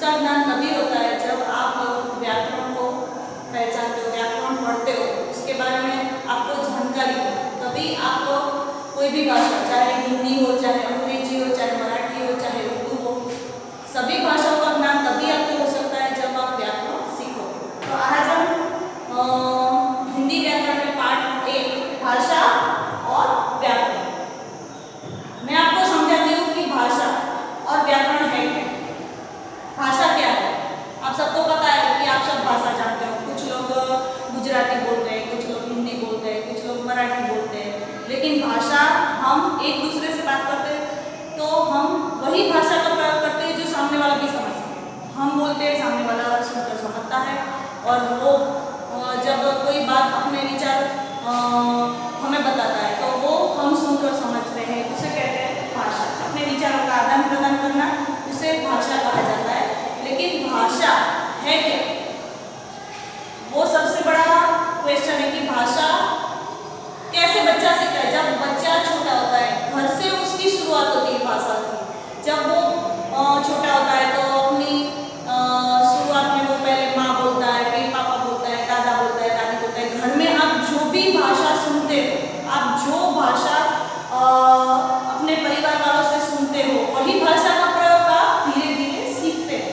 उसका ज्ञान तभी होता है जब आप व्याकरण को पहचानते हो, व्याकरण पढ़ते हो, उसके बारे में आपको जानकारी हो, तभी आपको कोई भी भाषा, चाहे हिंदी हो, चाहे अंग्रेजी हो, चाहे मराठी हो, चाहे उर्दू हो, सभी भाषाओं का ज्ञान तभी आपको हो सकता है जब आप व्याकरण सीखो। तो आज हम हिंदी व्याकरण में पार्ट 1 भाषा और व्याकरण। मैं आपको समझाती हूँ कि भाषा और व्याकरण है क्या। भाषा क्या है? आप सबको पता है कि आप सब भाषा जानते हो। कुछ लोग गुजराती बोलते हैं, कुछ लोग हिंदी बोलते हैं, कुछ लोग मराठी बोलते हैं, लेकिन भाषा हम एक दूसरे से बात करते हैं तो हम वही भाषा का प्रयोग करते हैं जो सामने वाला भी समझ सके। हम बोलते हैं, सामने वाला सुनकर समझता है, और वो जब कोई बात अपने विचार हमें बताता है तो वो हम सुनकर समझ रहे हैं, उसे कहते हैं भाषा। अपने विचारों का आदान प्रदान करना उसे भाषा कहा जाता है। लेकिन भाषा है क्या? वो सबसे बड़ा क्वेश्चन है कि भाषा कैसे बच्चा सीखता है। जब बच्चा छोटा होता है, घर से उसकी शुरुआत होती है भाषा की। जब वो छोटा होता है तो अपनी शुरुआत में वो पहले माँ बोलता है, फिर पापा बोलता है, दादा बोलता है, दादी बोलता है। घर में आप जो भी भाषा सुनते हो, आप जो भाषा अपने परिवार वालों से सुनते हो, वही भाषा का प्रयोग आप धीरे धीरे सीखते हो।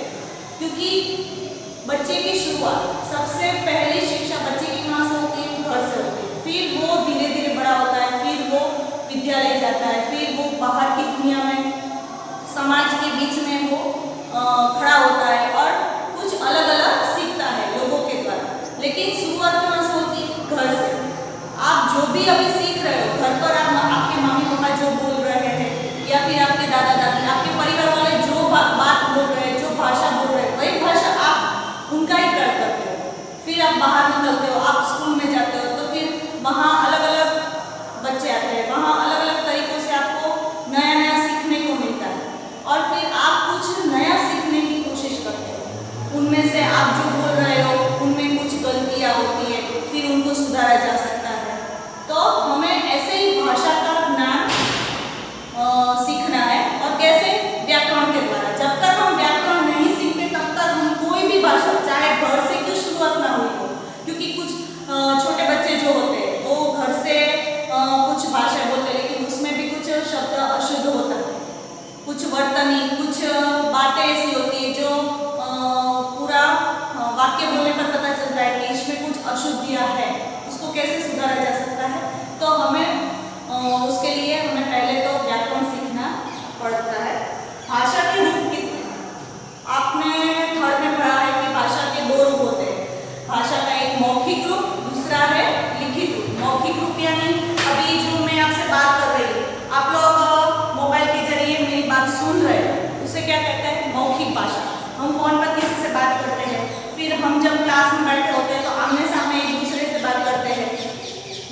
क्योंकि बच्चे की शुरुआत, सबसे पहली शिक्षा बच्चे की कहाँ से होती है? घर से होती है। फिर वो धीरे धीरे बड़ा होता है, फिर वो विद्यालय जाता है, फिर वो बाहर की दुनिया में, समाज के बीच में वो खड़ा होता है और कुछ अलग अलग सीखता है लोगों के द्वारा। लेकिन शुरुआत कहाँ से होती है? घर से। आप जो भी अभी सीख रहे हो, घर पर आपके मम्मी पापा जो बोल रहे हैं, या फिर आपके दादा दादी, आपके परिवार वाले जो बात बोल रहे हैं, जो भाषा बोल रहे हैं, वही भाषा आप उनका ही प्रयोग करते हो। फिर आप बाहर निकलते हो, आप स्कूल में जाते हो, तो फिर वहाँ अलग अलग बच्चे आते हैं, वहाँ अलग अलग तरीकों से आपको नया नया सीखने को मिलता है, और फिर आप कुछ नया सीखने की कोशिश करते हो। उनमें से आप जो बोल रहे हो उनमें कुछ गलतियाँ होती है, फिर उनको सुधारा जा सकता है। तो हमें ऐसे ही भाषा का ज्ञान सीखना है। और कैसे? व्याकरण के द्वारा। जब तक हम व्याकरण नहीं सीखते तब तक हम कोई भी भाषा, चाहे घर से क्यों शुरुआत ना हुई हो, क्योंकि कुछ छोटे बच्चे जो होते हैं वो घर से कुछ भाषा बोलते हैं, लेकिन उसमें भी कुछ शब्द अशुद्ध होता है, कुछ वर्तनी, कुछ बातें ऐसी होती है जो पूरा वाक्य बोलने पर पता चलता है कि इसमें कुछ अशुद्धियाँ है। उसको कैसे सुधारा जा सकता है? तो हमें उसके लिए हमें पहले तो व्याकरण सीखना पड़ता है। भाषा के रूप कितने? आपने थर्ड में पढ़ा है कि भाषा के 2 रूप होते हैं। भाषा का एक मौखिक रूप, दूसरा है लिखित रूप। मौखिक रूप यानी अभी जो मैं आपसे बात कर रही हूँ, आप लोग मोबाइल के जरिए मेरी बात सुन रहे हो, उसे क्या कहते हैं? मौखिक भाषा। हम फोन पर किसी से बात करते हैं, फिर हम जब क्लास में बैठे होते हैं तो आमने सामने एक दूसरे से बात करते हैं।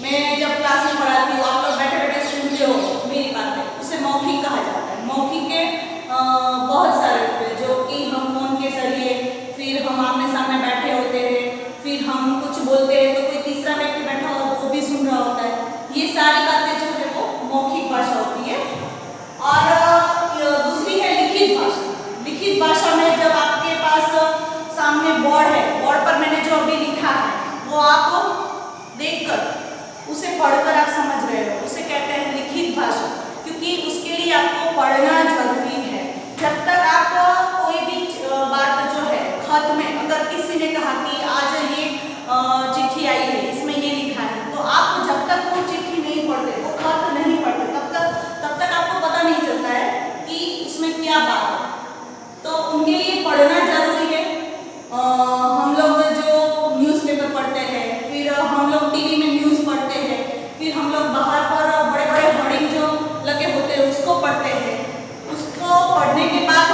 मैं जब क्लास में पढ़ाती हूँ, आप लोग बैठे बैठे सुनते हो मेरी बातें, उसे मौखिक कहा जाता है। मौखिक के बहुत सारे रूप हैं, जो कि हम फोन के जरिए, फिर हम आमने सामने बैठे होते हैं, फिर हम कुछ बोलते हैं तो कोई तीसरा व्यक्ति बैठा हो वो भी सुन रहा होता है। ये सारी बातें जो है वो मौखिक भाषा होती है। और दूसरी है लिखित भाषा। लिखित भाषा में जब आपके पास सामने बोर्ड है, बोर्ड पर मैंने जो अभी लिखा है वो आप देखकर उसे पढ़कर आप समझ रहे हो, उसे कहते हैं लिखित भाषा। क्योंकि उसके लिए आपको पढ़ना जरूरी है। जब तक आप कोई भी बात जो है खत में, अगर किसी ने कहा कि आज ये चिट्ठी आई है, इसमें ये लिखा है, तो आप जब तक वो चिट्ठी नहीं पढ़ते, वो खत नहीं पढ़ते, तब तक आपको पता नहीं चलता है कि उसमें क्या बात है। तो उनके लिए पढ़ना जरूरी है। हम लोग जो न्यूज़पेपर पढ़ते हैं, फिर हम लोग टीवी में न्यूज़ पढ़ते हैं, फिर हम लोग बाहर पर बड़े बड़े होर्डिंग जो लगे होते हैं उसको पढ़ते हैं। उसको पढ़ने के बाद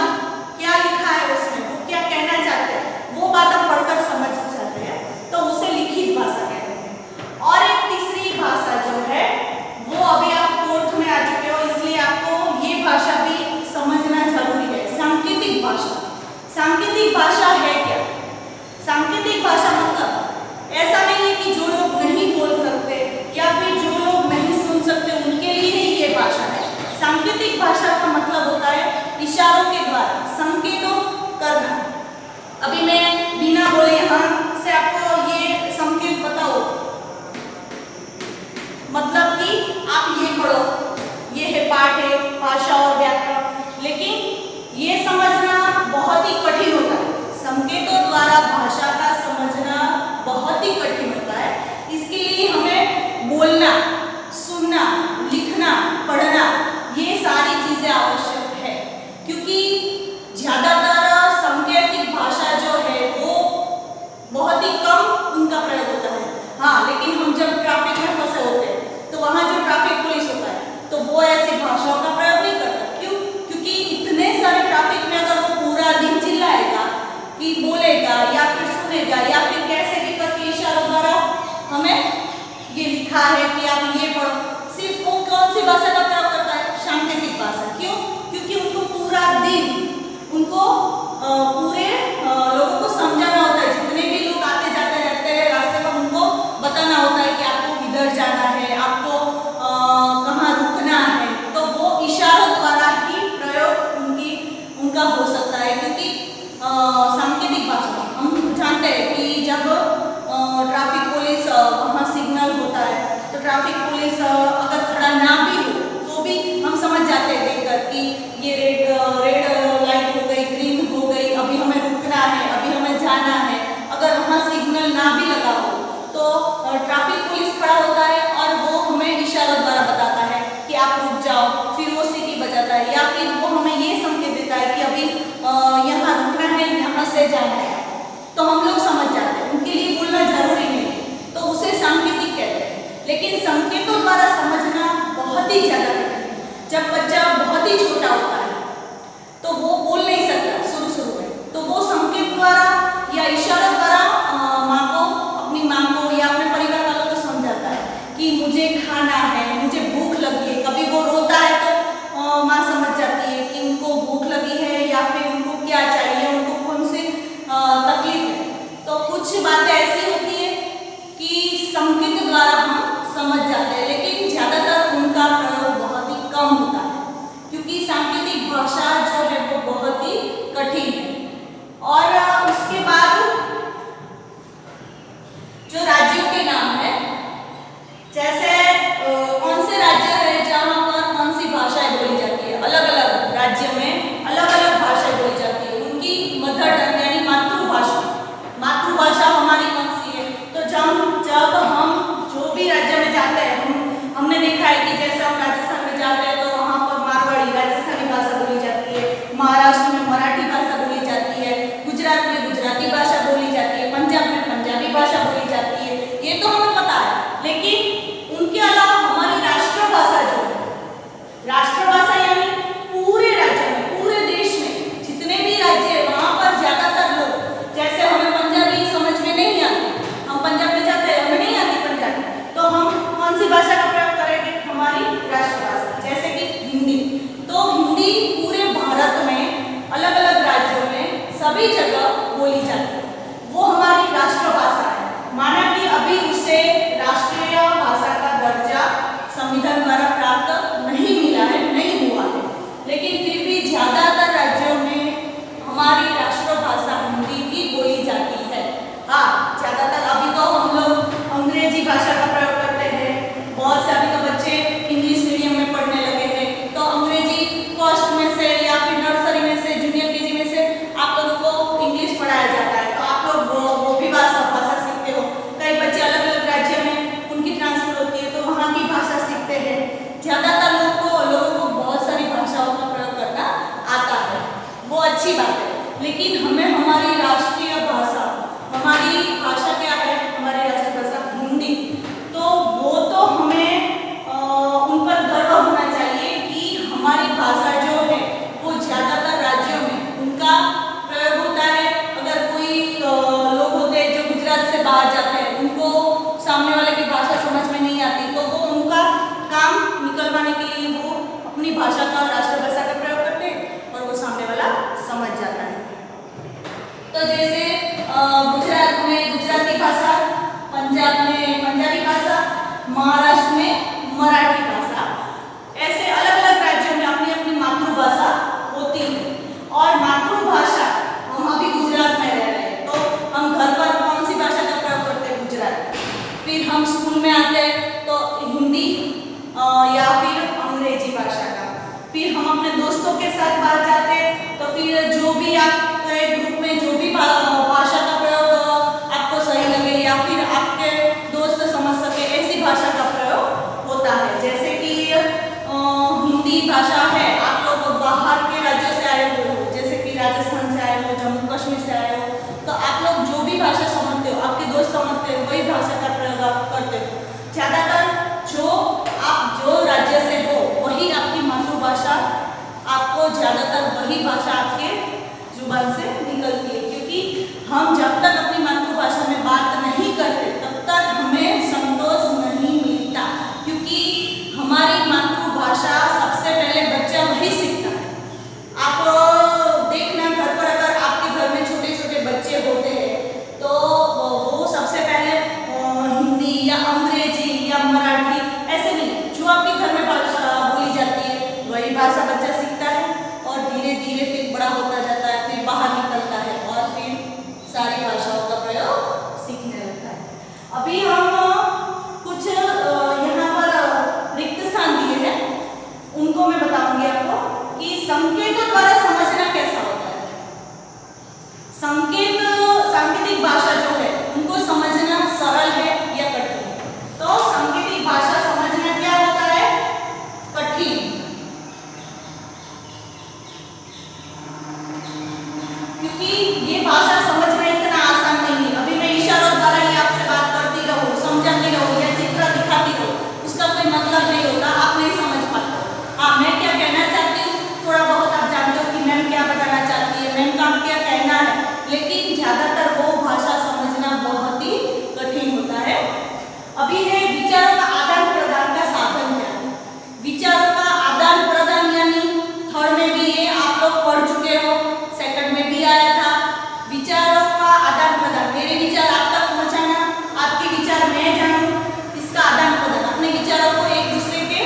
क्या लिखा है उसमें, वो क्या कहना चाहते हैं, वो बात हम पढ़कर समझ जाते हैं, तो उसे लिखित भाषा कहते हैं। और एक तीसरी भाषा जो है वो अभी आप 4th में आ चुके हो, इसलिए आपको ये भाषा भी समझना जरूरी है, सांकेतिक भाषा। सांकेतिक भाषा है क्या? सांकेतिक भाषा मतलब ऐसा नहीं है कि जो लोग नहीं बोल सकते या फिर जो लोग नहीं सुन सकते उनके लिए ही ये भाषा है। सांकेतिक भाषा का मतलब होता है इशारों के द्वारा संकेतों करना। या फिर कैसे भी करके इशारों द्वारा हमें ये लिखा है कि आप ये पढ़ो। सिर्फ वो कौन सी भाषा का प्रयोग करता है? सांकेतिक भाषा। क्यों? क्योंकि उनको पूरा दिन उनको पूरे लोगों को समझाना होता है। जितने भी लोग आते जाते रहते हैं रास्ते में उनको बताना होता है कि आपको किधर जाना है, आपको कहाँ रुकना है। तो वो इशारों द्वारा ही प्रयोग उनका हो सकता है। क्योंकि सांकेतिक भाषा हम जानते हैं कि जब ट्रैफिक पुलिस वहाँ सिग्नल होता है तो ट्रैफिक पुलिस अगर खड़ा ना भी हो तो भी हम समझ जाते हैं देखकर कि ये रेड लाइट हो गई, ग्रीन हो गई, अभी हमें रुकना है, अभी हमें जाना है। अगर वहाँ सिग्नल ना भी लगा हो तो ट्रैफिक पुलिस खड़ा होता है और वो हमें इशारों द्वारा बताता है कि आप रुक जाओ, फिर वो सीटी बजाता है या फिर वो हमें ये संकेत देता है कि अभी यहाँ रुकना है, यहाँ से जाना है। तो हम लोग समझ जाते हैं, उनके लिए बोलना जरूरी नहीं है, तो उसे सांकेतिक कहते हैं। लेकिन संकेतों द्वारा समझना बहुत ही ज्यादा कठिन है। जब बच्चा बहुत ही छोटा होता है तो वो बोल नहीं सकता शुरू में, तो वो संकेत द्वारा या इशारों द्वारा अपनी माँ को या अपने परिवार वालों को समझाता है कि मुझे खाना है, मुझे भूख लगी है। कभी वो रोता है तो माँ समझ जाती है कि उनको भूख लगी है या फिर उनको क्या चाहिए, उनको कौन सी तकलीफ है। तो कुछ बातें ऐसी होती है कि संकेत द्वारा हम समझ जाते हैं, लेकिन ज्यादातर उनका प्रयोग बहुत ही कम होता है क्योंकि सांकेतिक भाषा जो है वो बहुत ही कठिन है। और उसके बाद जो राज्यों के नाम है, जैसे कौन से राज्य है जहाँ पर कौन सी भाषाएं बोली जाती है। अलग अलग राज्य में अलग अलग भाषाएं बोली जाती है, उनकी मदर टंग यानी मातृभाषा हमारी कौन सी है। तो जब हम जो भी राज्य में जाते हैं, हमने देखा है कि जैसे हम राजस्थान में जाते हैं तो वहाँ पर मारवाड़ी राजस्थानी भाषा बोली जाती है, महाराष्ट्र में मराठी भाषा बोली जाती है, गुजरात में गुजराती भाषा बोली जाती है, पंजाब में पंजाबी भाषा बोली जाती है। ये तो हमें पता है, लेकिन उनके अलावा हमारी राष्ट्रभाषा जो है, राष्ट्रभाषा यानी पूरे राज्य में, पूरे देश में जितने भी राज्य है वहाँ पर ज्यादातर लोग, जैसे हमें पंजाबी समझ में नहीं आती, हम पंजाब में जाते हैं हमें नहीं आती पंजाबी, तो हम कौन सी भाषा का प्रयोग करेंगे? हमारी राष्ट्रभाषा, जैसे कि हिंदी। तो हिंदी पूरे भारत में अलग अलग राज्यों में सभी जगह बोली जाती है, वो हमारी राष्ट्रभाषा है। माना कि अभी उसे राष्ट्रीय भाषा का दर्जा संविधान द्वारा प्राप्त नहीं मिला है, नहीं हुआ है, लेकिन फिर भी ज्यादातर राज्यों में हमारी राष्ट्रभाषा हिंदी ही बोली जाती है। हाँ, ज्यादातर अभी तो हम लोग अंग्रेजी भाषा का प्रयोग करते हैं, बहुत से अभी तो बच्चे इंग्लिश मीडियम में पढ़ने लगे हैं, तो अंग्रेजी फर्स्ट में से या फिर नर्सरी में से, जूनियर केजी में से आप लोगों को इंग्लिश पढ़ाया जाता है, तो आप लोग वो भी भाषा सीखते हो। कई बच्चे अलग अलग राज्य में उनकी ट्रांसफर होती है तो वहाँ की भाषा सीखते हैं। ज्यादातर लोगों को बहुत सारी भाषाओं का प्रयोग करना आता है, वो अच्छी बात है। लेकिन हमें हमारी राष्ट्रीय भाषा, हमारी भाषा क्या है? हमारी राष्ट्रभाषा हिंदी। तो वो तो हमें उन पर गर्व होना चाहिए कि हमारी भाषा जो है वो ज्यादातर राज्यों में उनका प्रयोग होता है। अगर कोई लोग होते हैं जो गुजरात से बाहर जाते हैं, उनको सामने वाले की भाषा समझ में नहीं आती, तो वो उनका काम निकलवाने के लिए वो अपनी भाषा का, राष्ट्रभाषा का प्रयोग करते हैं और वो सामने वाला समझ जाता है। तो जैसे गुजरात में गुजराती भाषा, पंजाब में पंजाबी भाषा, महाराष्ट्र में मराठी भाषा, ऐसे अलग अलग राज्यों में अपनी अपनी मातृभाषा होती है। और मातृभाषा, हम अभी गुजरात में रह रहे हैं तो हम घर पर कौन सी भाषा का प्रयोग करते हैं? गुजराती। फिर हम स्कूल में आते हैं तो हिंदी या फिर अंग्रेजी भाषा का। फिर हम अपने दोस्तों के साथ बाहर जाते हैं तो फिर जो भी आपके ग्रुप में जो भी भाषा का प्रयोग आपको सही लगे या फिर आपके दोस्त समझ सके, ऐसी भाषा का प्रयोग होता है। जैसे कि हिंदी भाषा है, आप लोग बाहर के राज्यों से आए हो, जैसे कि राजस्थान से आए हो, जम्मू कश्मीर से आए हो, तो आप लोग जो भी भाषा समझते हो, आपके दोस्त समझते हो, वही भाषा का प्रयोग आप करते हो। ज्यादातर आप जो राज्य से हो वही आपकी मातृभाषा, आपको ज्यादातर वही भाषा आपके जुबान से निकलती है, क्योंकि हम जब तक अपनी मातृभाषा संकेत सांकेतिक भाषा जो है उनको समझना सरल है या कठिन? तो सांकेतिक भाषा समझना क्या होता है? कठिन, क्योंकि ये भाषा समझना इतना आसान नहीं है। अभी मैं इशारों द्वारा ही आपसे बात करती रहूं, समझाती रहूं या चित्र दिखाती रहूं, उसका कोई मतलब नहीं होता, आप नहीं समझ पाते। हाँ, मैं क्या कहना चाहती हूँ थोड़ा बहुत आप जानते हो कि मैम क्या बताना चाहती है, मैम का क्या कहना है, लेकिन ज्यादातर वो भाषा समझना बहुत ही कठिन होता है। अभी है विचारों का आदान प्रदान का साधन क्या है? विचारों का आदान प्रदान यानी थर्ड में भी ये आप लोग पढ़ चुके हो, सेकंड में भी आया था। विचारों का आदान प्रदान, मेरे विचार आप तक पहुंचाना, आपके विचार मैं जानूं, इसका आदान प्रदान, अपने विचारों को एक दूसरे के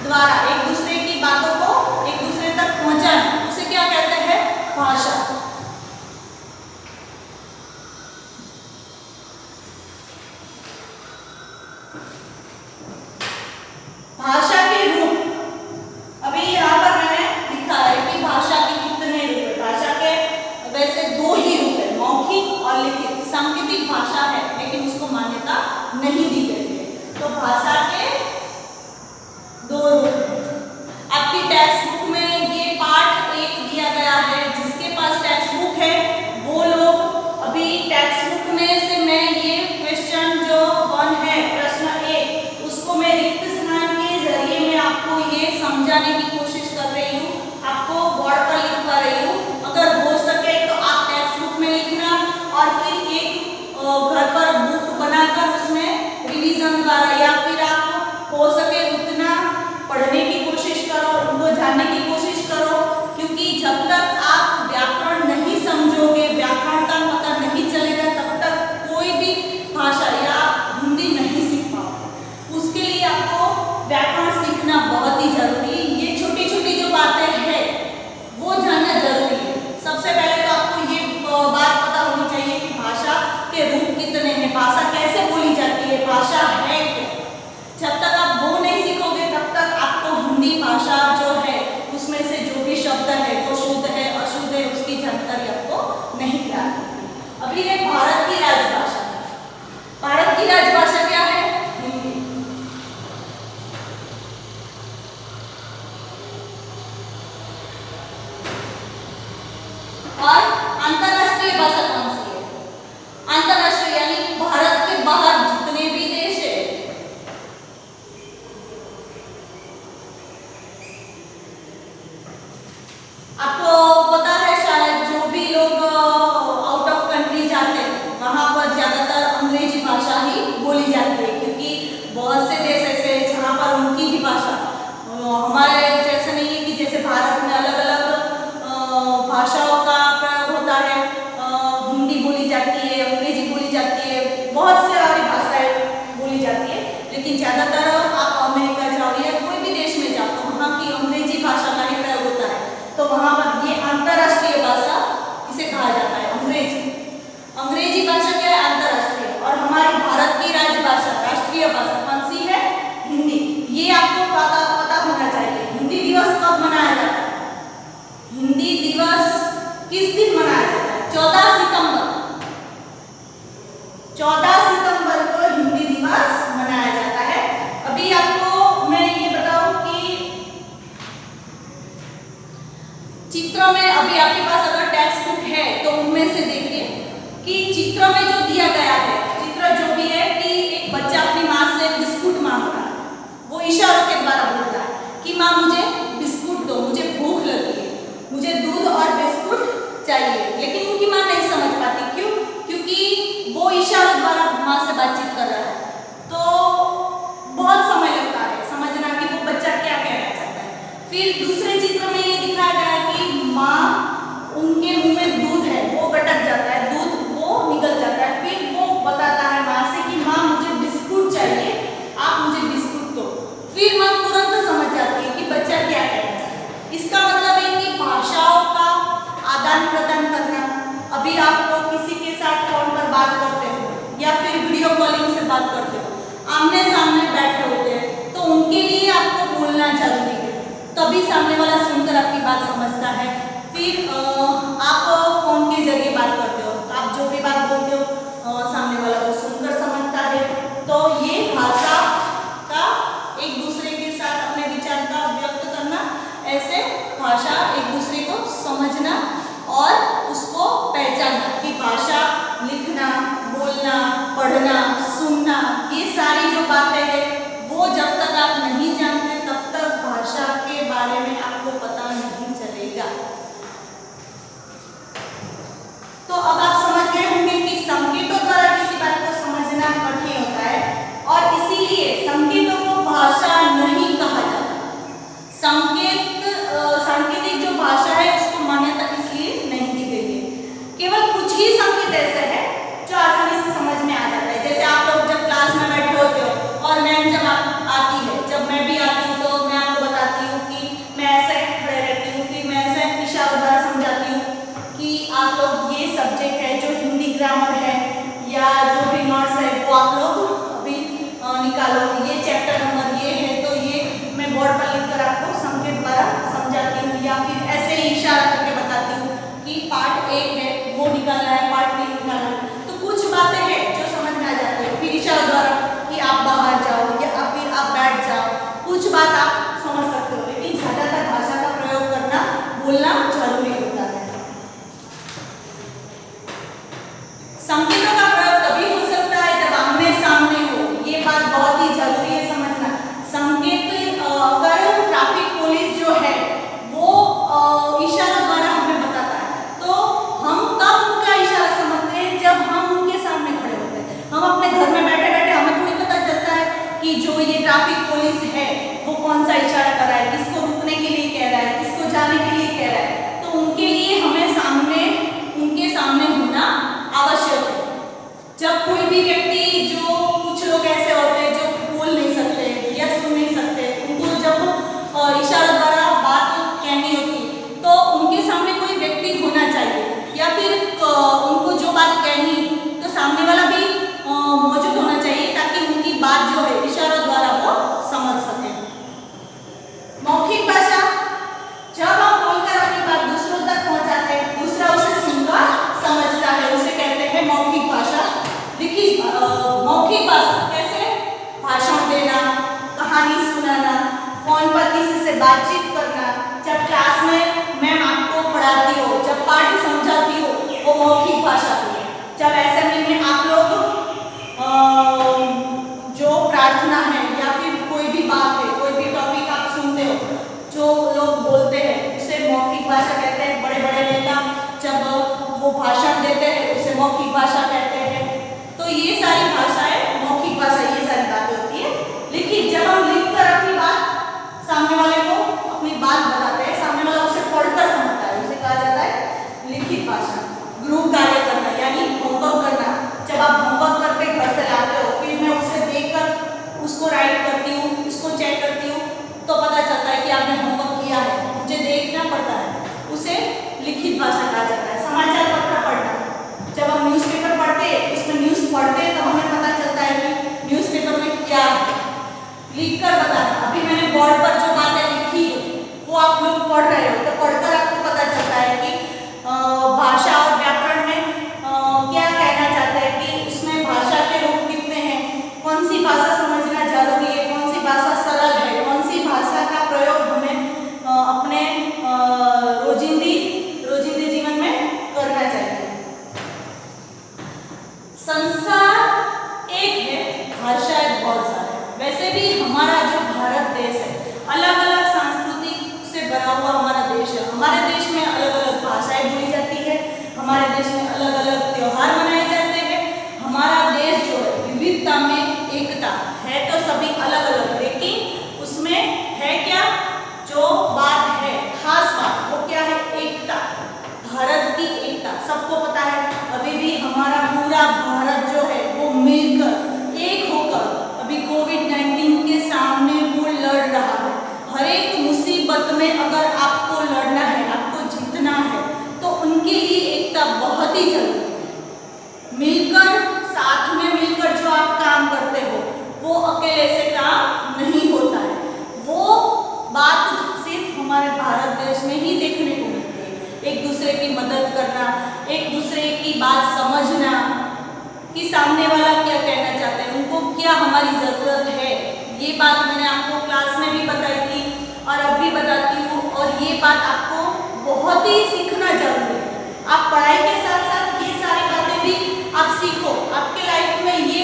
द्वारा, एक दूसरे की बातों को एक दूसरे तक पहुंचाना, उसे क्या कहते हैं? भाषा। भाषा के रूप, अभी यहाँ पर मैंने लिखा है कि भाषा के कितने रूप है। भाषा के वैसे दो ही रूप है, मौखिक और लिखित। सांकेतिक भाषा है लेकिन उसको मान्यता नहीं दी गई है। तो भाषा के दो रूप हैं। आपकी टेक्स्ट बुक में ये पाठ 1 दिया गया है, जिसके पास टेक्स्ट बुक है वो लोग अभी टेक्स्ट बुक में से मैं ये क्वेश्चन जो 1 है, प्रश्न 1, उसको मैं रिक्त स्थान के जरिए मैं आपको ये समझाने की कोशिश कर रही हूँ, आपको बोर्ड पर लिखवा रही हूँ। अगर हो सके तो आप टेक्स्ट बुक में लिखना और फिर एक घर पर बुक बनाकर उसमें रिवीजन द्वारा या फिर आप हो सके उतना पढ़ने की कोशिश करो, उनको जानने की कोशिश करो, क्योंकि जब तक आप व्याकरण नहीं समझोगे, व्याकरण का पता नहीं चलेगा, तब तक कोई भी भाषा या आप हिंदी नहीं सीख पाओगे। उसके लिए आपको व्याकरण सीखना बहुत ही जरूरी है। ये छोटी छोटी जो बातें हैं वो जानना जरूरी है। सबसे पहले तो आपको ये बात पता होनी चाहिए कि भाषा के रूप कितने हैं, भाषा कैसे बोली जाती है, भाषा है क्या। जब तक आप वो नहीं सीखोगे तब तक आपको हिंदी भाषा जो है उसमें से जो भी शब्द है वो शुद्ध है अशुद्ध है उसकी जानकारी आपको नहीं प्राप्त होगी। अभी है भारत की राजभाषा। भारत की राजभाषा क्या है? हिंदी। और अंतरराष्ट्रीय भाषा कौन सी है? अंतरराष्ट्रीय यानी भारत के बाहर जितने भी देश है, आपको पता है शायद जो भी लोग आउट ऑफ कंट्री जाते हैं वहां पर ज्यादातर अंग्रेजी भाषा ही बोली जाती है, क्योंकि बहुत से देश ऐसे हैं जहां पर उनकी ही भाषा, हमारे जैसे नहीं है कि जैसे भारत में अलग अलग भाषाओं का प्रयोग होता है, हिंदी बोली जाती है, अंग्रेजी बोली जाती है, बहुत सारी भाषाएं बोली जाती है, लेकिन ज्यादातर आप अमेरिका जाओ या कोई भी देश में जाओ तो वहाँ की अंग्रेजी भाषा का ही प्रयोग होता है। तो वहाँ पर ये अंतरराष्ट्रीय भाषा इसे कहा जाता है, अंग्रेजी। अंग्रेजी भाषा क्या है? अंतरराष्ट्रीय। और हमारी भारत की राजभाषा, राष्ट्रीय भाषा कौन सी है? हिंदी। ये आपको पता होना चाहिए। हिंदी दिवस कब मनाया जाता है? हिंदी दिवस किस दिन मनाया जाता है? 14 सितंबर। 14 सितंबर को हिंदी दिवस मनाया जाता है। अभी आपको मैं ये बताऊं कि चित्रों में, अभी आपके पास अगर टेक्स्ट बुक है तो उनमें से देखिए कि चित्रों में जो दिया गया है, चित्र जो भी है कि एक बच्चा अपनी माँ से बिस्कुट मांग रहा है, वो इशारों के द्वारा बोल रहा है कि माँ मुझे बिस्कुट दो, मुझे भूख लगी है, मुझे दूध और बिस्कुट चाहिए, लेकिन उनकी माँ नहीं समझ पाती। क्यों? क्योंकि वो इशारों द्वारा माँ से बातचीत कर रहा है, तो बहुत समय लगता है समझना कि वो बच्चा क्या कहना चाहता है। फिर दूसरे चित्र में ये दिखाया गया है कि माँ, उनके मुंह में दूध है, वो गटक जाता है, दूध वो निकल जाता है, फिर वो बताता है माँ से कि माँ मुझे बिस्कुट चाहिए, आप मुझे बिस्कुट दो। फिर माँ तुरंत समझ जाती है कि बच्चा क्या कहना चाहता है। इसका मतलब है कि भाषाओं का आदान प्रदान करना। अभी आप लोग किसी के साथ फोन पर बात करते हो या फिर वीडियो कॉलिंग से बात करते हो, आमने सामने बैठे होते हैं, तो उनके लिए आपको बोलना जरूरी है, तभी सामने वाला सुनकर आपकी बात समझता है। फिर आप फोन के जरिए बात पढ़ना, सुनना, ये सारी जो बातें हैं वो जब तक आप नहीं जानते तब तक भाषा के बारे में आपको पता नहीं चलेगा। तो अब आप समझ गए होंगे कि संकेतों द्वारा किसी बात को समझना कठिन होता है और इसीलिए संकेतों को भाषा नहीं कहा जाता। सांकेतिक जो भाषा है उसको मान्यता इसलिए नहीं दी गई है। केवल कुछ ही संकेत ऐसे हैं जो आसानी से समझ में आ जाता है। जैसे आप लोग जब क्लास में बैठे होते हो और मैम जब आती है, जब मैं भी आती हूँ तो मैं आपको बताती हूँ कि मैं ऐसे खड़े रहती हूँ, फिर मैं ऐसे इशारों द्वारा समझाती हूँ कि आप लोग ये सब्जेक्ट है जो हिंदी ग्रामर है या जो भी नोट्स है वो आप लोग अभी निकालो, ये चैप्टर नंबर ये है, तो ये मैं बोर्ड पर लिखकर आपको संकेत द्वारा समझाती हूँ या फिर ऐसे ही इशारा करके बताती हूँ कि पार्ट 1 है वो निकालना है, पार्ट 3 निकालना है। तो कुछ बातें हैं जो समझ में आ जाती है, फिर इशारा द्वारा कि आप बाहर जाओ या फिर आप बैठ जाओ, कुछ बात आप समझ सकते हो, लेकिन ज़्यादातर भाषा का प्रयोग करना, बोलना जरूरी होता है। संकेतों का प्रयोग तभी हो सकता है जब आमने सामने हो, ये बात बहुत ही जरूरी है समझना। संकेत अगर ट्रैफिक पुलिस जो है वो इशारा द्वारा हमें बताता है तो हम तब उनका इशारा समझते हैं जब हम उनके सामने खड़े होते हैं। हम अपने घर में बैठे बैठे हमें थोड़ी पता चलता है कि जो ये ट्रैफिक पुलिस है वो कौन सा इशारा कर रहा है, किसको रुकने के लिए कह रहा है, किसको जाने के लिए कह रहा है। तो उनके लिए हमें उनके सामने होना आवश्यक है। जब कोई भी व्यक्ति, जो कुछ लोग ऐसे होते हैं जो बोल नहीं सकते या सुन नहीं सकते, उनको जब इशारा द्वारा बात कहनी होती तो उनके सामने कोई व्यक्ति होना चाहिए या फिर उनको जो बात कहनी तो सामने वाला भी मौजूद होना चाहिए ताकि उनकी बात जो है इशारों द्वारा वो समझ सके। मौखिक भाषा, जब हम बोलकर अपनी बात दूसरों तक पहुंचाते हैं, दूसरा उसे सुनकर समझता है, उसे कहते हैं मौखिक भाषा। लिखित मौखिक भाषा कैसे? भाषण देना, कहानी सुनाना, फोन पर किसी से बातचीत करना, जब क्लास में मैम आपको पढ़ाती हो, जब पाठ समझाती हो, वो मौखिक भाषा होती है। जब असेंबली में आप लोग जो प्रार्थना है या फिर कोई भी बात है, कोई भी टॉपिक आप सुनते हो, जो लोग बोलते हैं उसे मौखिक भाषा कहते हैं। बड़े बड़े नेता जब वो भाषण देते हैं उसे मौखिक भाषा कहते हैं। तो ये सारी भाषाएं मौखिक भाषा, ये सारी बातें होती है। लेकिन जब हम लिखकर अपनी बात सामने वाले को अपनी बात बताते हैं, सामने वाला उसे पढ़कर समझता है, उसे कहा जाता है लिखित भाषा। ग्रुप कार्य करना यानी होमवर्क करना, जब आप होमवर्क करके घर से लाते हो फिर मैं उसे देखकर उसको राइट करती हूँ, उसको चेक करती हूँ तो पता चलता है कि आपने होमवर्क किया है, मुझे देखना पड़ता है, उसे लिखित भाषा कहा जाता है। समाचार पत्र पढ़ना, जब हम न्यूज़पेपर पढ़ते हैं, उसमें न्यूज़ पढ़ते हैं तो हमें पता चलता है कि न्यूज़पेपर में क्या है, लिखकर बताना। अभी मैंने बोर्ड पर जो बातें लिखी है वो आप लोग पढ़ रहे हो तो पढ़कर आपको पता चलता है कि भाषा और व्याकरण में क्या कहना चाहते हैं, कि उसमें भाषा के रूप कितने हैं, कौन सी भाषा समझना जरूरी है, कौन सी भाषा सरल है, कौन सी भाषा का प्रयोग हमें अपने रोजिंदे जीवन में करना चाहिए। संसार एक है, भाषाएं बहुत सारे। वैसे भी हमारा जो भारत देश है अलग अलग सांस्कृतिक से भरा हुआ हमारा देश है। हमारे देश में अलग अलग भाषाएं बोली जाती है, हमारे देश में अलग अलग त्योहार मनाए जाते हैं। हमारा देश जो है विविधता में एकता है, तो सभी अलग अलग, लेकिन उसमें है क्या जो बात है, खास बात वो क्या है? एकता, भारत की एकता। सबको पता है अभी भी हमारा पूरा भारत जो है वो मिलकर एक होकर अभी कोविड-19 के सामने वो लड़ रहा है। हर एक मुसीबत में अगर आपको लड़ना है, आपको जीतना है, तो उनके लिए एकता बहुत ही जरूरी है। मिलकर, साथ में मिलकर जो आप काम करते हो वो अकेले से काम नहीं होता है। वो बात सिर्फ हमारे भारत देश में ही देखने को मिलती है। एक दूसरे की मदद करना, एक दूसरे की बात समझना कि सामने वाला क्या कहना चाहते हैं, उनको क्या हमारी ज़रूरत है। ये बात मैंने आपको क्लास में भी बताई थी और अब भी बताती हूँ, और ये बात आपको बहुत ही सीखना जरूरी है। आप पढ़ाई के साथ साथ ये सारी बातें भी आप सीखो, आपके लाइफ में ये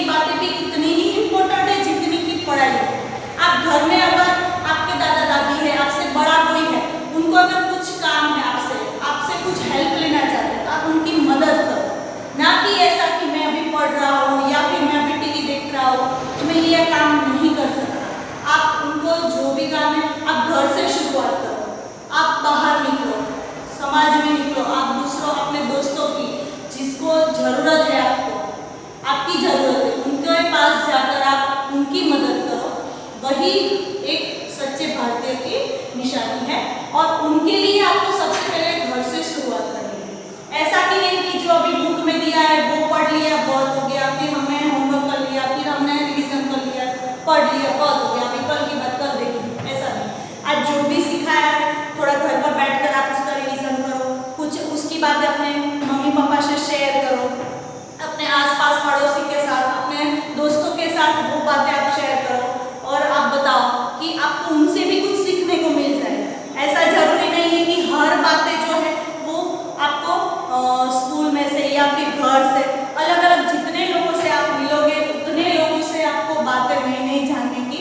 वही एक सच्चे भारतीय की निशानी है। और उनके लिए आपको सबसे पहले घर से शुरुआत करनी है। ऐसा कि नहीं कि जो अभी बुक में दिया है वो पढ़ लिया बहुत हो गया, फिर हमने होमवर्क कर लिया, फिर हमने रिविजन कर लिया, पढ़ लिया बहुत हो गया, अभी कल की बात कल देखेंगे, ऐसा नहीं। आज जो भी सिखाया है थोड़ा घर पर बैठकर आप उसका रिविजन करो, कुछ उसकी बातें अपने मम्मी पापा से शेयर करो, अपने आसपास पड़ोसी के साथ, अपने दोस्तों के साथ वो बातें आप शेयर करो और आप बताओ कि आपको उनसे भी कुछ सीखने को मिल जाए। ऐसा जरूरी नहीं है कि हर बातें जो है वो आपको स्कूल में से या फिर घर से, अलग अलग जितने लोगों से आप मिलोगे उतने लोगों से आपको बातें नई नई जानने की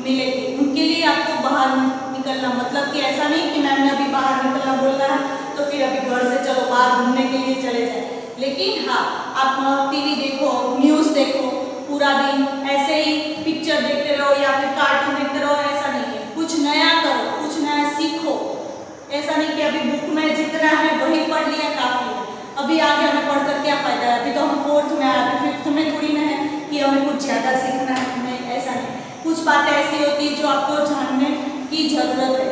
मिलेगी। उनके लिए आपको बाहर निकलना, मतलब कि ऐसा नहीं कि मैम ने अभी बाहर निकलना बोलना है तो फिर अभी घर से चलो बाहर घूमने के लिए चले जाए। लेकिन हाँ, आप टीवी देखो, न्यूज़ देखो, पूरा दिन ऐसे ही पिक्चर देखते रहो या फिर कार्टून देखते रहो, ऐसा नहीं है। कुछ नया करो, कुछ नया सीखो। ऐसा नहीं कि अभी बुक में जितना है वही पढ़ लिया काफ़ी है, अभी आगे हमें पढ़कर क्या फ़ायदा है, अभी तो हम 4th में आए, अभी 5th में थोड़ी ना है कि हमें कुछ ज़्यादा सीखना है। नहीं, ऐसा नहीं। कुछ बातें ऐसी होती है जो आपको जानने की ज़रूरत है।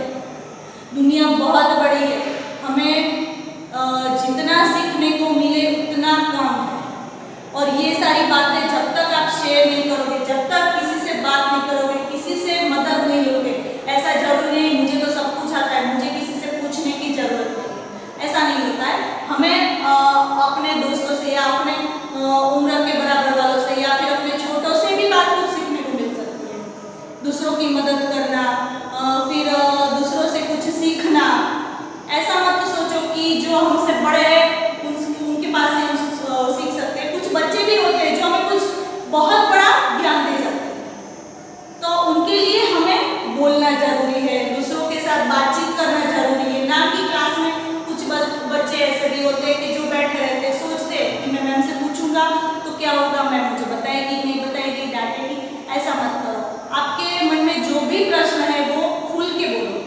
दुनिया बहुत बड़ी है, हमें जितना सीखने को मिले उतना कम है। और ये सारी बातें जब तक आप शेयर नहीं करोगे, जब तक किसी से बात नहीं करोगे, किसी से मदद नहीं लोगे, ऐसा जरूरी नहीं मुझे तो सब कुछ आता है, मुझे किसी से पूछने की जरूरत नहीं, ऐसा नहीं होता है। हमें अपने दोस्तों से या अपने उम्र के बराबर वालों से या फिर अपने छोटों से भी बात कुछ सीखने को मिल सकती है। दूसरों की मदद करना, फिर दूसरों से कुछ सीखना। ऐसा मत सोचो कि जो हमसे बड़े हैं उनके पास से हम सीख सकते हैं। कुछ बच्चे भी होते हैं जो हमें कुछ बहुत बड़ा ज्ञान दे सकते हैं, तो उनके लिए हमें बोलना जरूरी है, दूसरों के साथ बातचीत करना जरूरी है। ना कि क्लास में कुछ बच्चे ऐसे भी होते हैं कि जो बैठे रहते हैं, सोचते हैं कि मैं मैम से पूछूंगा तो क्या होगा, मैम मुझे बताएगी नहीं बताएगी, डांटेगी। ऐसा मत करो। आपके मन में जो भी प्रश्न है वो खुल के बोलो,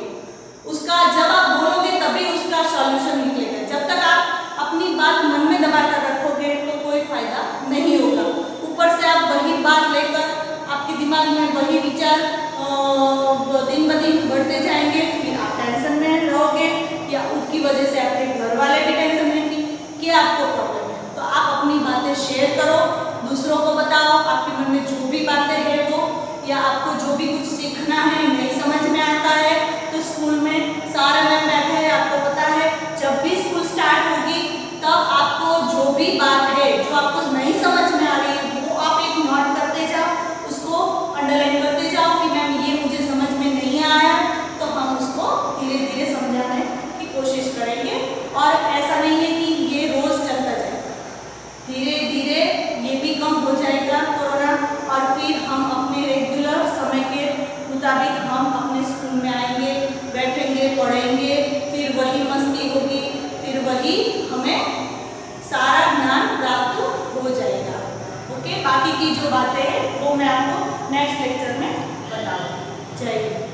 उसका जब आप बोलोगे तभी उसका सॉल्यूशन निकलेगा। जब तक आप अपनी बात मन में दबा कर रखोगे तो कोई फायदा नहीं होगा। ऊपर से आप वही बात लेकर आपके दिमाग में वही विचार दिन ब दिन बढ़ते जाएंगे, फिर आप टेंशन में रहोगे या उसकी वजह से आपके घर वाले भी टेंशन में कि आपको प्रॉब्लम है। तो आप अपनी बातें शेयर करो, दूसरों को बताओ, आपके मन में जो भी बातें हैं वो, या आपको जो भी कुछ सीखना है, नहीं समझ में आता है तो स्कूल में सारा मैम बैठे हैं, आपको पता है जब भी स्कूल स्टार्ट होगी तब आपको जो भी बात है जो आपको नहीं समझ में आ रही है वो आप एक नोट करते जाओ, उसको अंडरलाइन करते जाओ कि मैम ये मुझे समझ में नहीं आया, तो हम उसको धीरे धीरे समझाने की कोशिश करेंगे। और ऐसा नहीं है कि ये रोज चलता जाएगा, धीरे धीरे ये भी कम हो जाएगा कोरोना, और फिर हम अपने रेगुलर समय के मुताबिक हम अपने स्कूल में आएंगे, बैठेंगे, पढ़ेंगे, फिर वही मस्ती होगी, फिर वही हमें सारा ज्ञान प्राप्त हो जाएगा। ओके, बाकी की जो बातें हैं वो मैं आपको नेक्स्ट लेक्चर में बताऊंगी। जय हिंद।